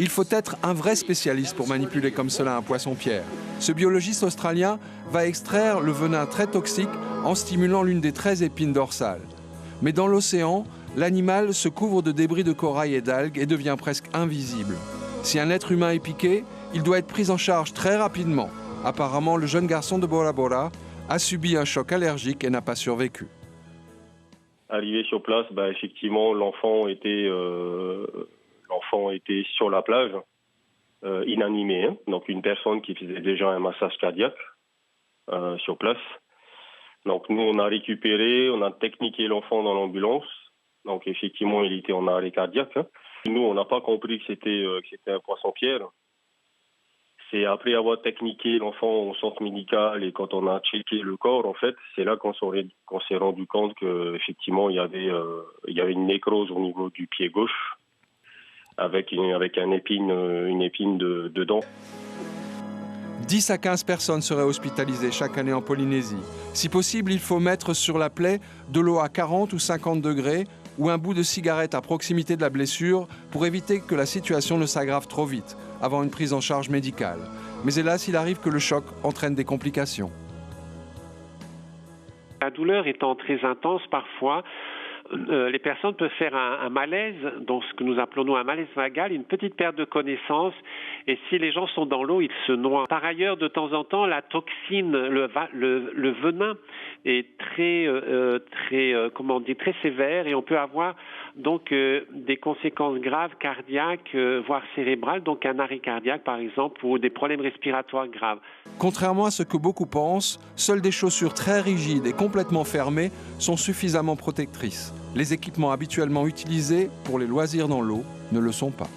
Il faut être un vrai spécialiste pour manipuler comme cela un poisson-pierre. Ce biologiste australien va extraire le venin très toxique en stimulant l'une des 13 épines dorsales. Mais dans l'océan, l'animal se couvre de débris de corail et d'algues et devient presque invisible. Si un être humain est piqué, il doit être pris en charge très rapidement. Apparemment, le jeune garçon de Bora Bora a subi un choc allergique et n'a pas survécu. Arrivé sur place, effectivement, l'enfant était sur la plage, inanimé. Hein. Donc une personne qui faisait déjà un massage cardiaque sur place. Donc nous, on a récupéré, on a techniqué l'enfant dans l'ambulance. Donc effectivement, il était en arrêt cardiaque. Hein. Nous, on n'a pas compris que c'était un poisson-pierre. C'est après avoir techniqué l'enfant au centre médical et quand on a checké le corps, en fait, c'est là qu'on s'est rendu compte qu'effectivement, il y avait une nécrose au niveau du pied gauche avec une épine dedans. 10 à 15 personnes seraient hospitalisées chaque année en Polynésie. Si possible, il faut mettre sur la plaie de l'eau à 40 ou 50 degrés ou un bout de cigarette à proximité de la blessure pour éviter que la situation ne s'aggrave trop vite avant une prise en charge médicale. Mais hélas, il arrive que le choc entraîne des complications. La douleur étant très intense parfois, les personnes peuvent faire un malaise, donc ce que nous appelons un malaise vagal, une petite perte de connaissance, et si les gens sont dans l'eau, ils se noient. Par ailleurs, de temps en temps, la toxine, le venin est très sévère, et on peut avoir donc des conséquences graves cardiaques, voire cérébrales, donc un arrêt cardiaque par exemple, ou des problèmes respiratoires graves. Contrairement à ce que beaucoup pensent, seules des chaussures très rigides et complètement fermées sont suffisamment protectrices. Les équipements habituellement utilisés pour les loisirs dans l'eau ne le sont pas.